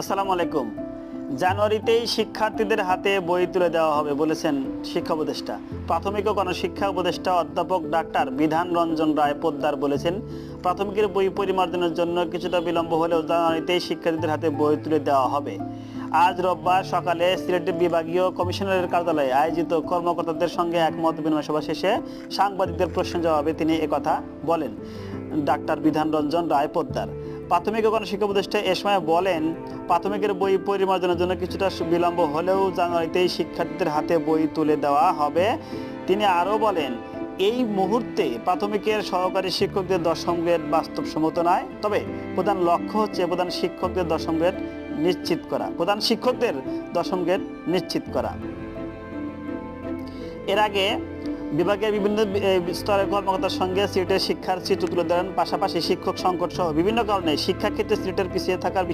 আসসালামু আলাইকুম। জানুয়ারিতেই শিক্ষার্থীদের হাতে বই তুলে দেওয়া হবে বলেছেন শিক্ষা উপদেষ্টা। প্রাথমিক ও গণশিক্ষা উপদেষ্টা অধ্যাপক ডাক্তার বিধান রঞ্জন রায় পোদ্দার বলেছেন, প্রাথমিকের বই পরিমার্জনের জন্য কিছুটা বিলম্ব হলেও জানুয়ারিতেই শিক্ষার্থীদের হাতে বই তুলে দেওয়া হবে। আজ রোববার সকালে সিলেট বিভাগীয় কমিশনারের কার্যালয়ে আয়োজিত কর্মকর্তাদের সঙ্গে একমত বিনিময় সভা শেষে সাংবাদিকদের প্রশ্নের জবাবে তিনি একথা বলেন। ডাক্তার বিধান রঞ্জন রায় পোদ্দার প্রাথমিক ও গণশিক্ষা উপদেষ্টা এ সময় বলেন, প্রাথমিকের বই পরিমার্জনের জন্য কিছুটা বিলম্ব হলেও জানুয়ারিতেই শিক্ষার্থীদের হাতে বই তুলে দেওয়া হবে। তিনি আরও বলেন, এই মুহূর্তে প্রাথমিকের সহকারী শিক্ষকদের দশম গ্রেড বাস্তবসম্মত নয়, তবে প্রধান লক্ষ্য হচ্ছে প্রধান শিক্ষকদের দশম গ্রেড নিশ্চিত করা। এর আগে বিভাগের বিভিন্ন স্তরের কর্মকর্তার সঙ্গে সিলেটের শিক্ষার চিত্র তুলে ধরেন। পাশাপাশি শিক্ষক সংকট সহ বিভিন্ন কারণে শিক্ষাক্ষেত্রে সিলেটের পিছিয়ে থাকার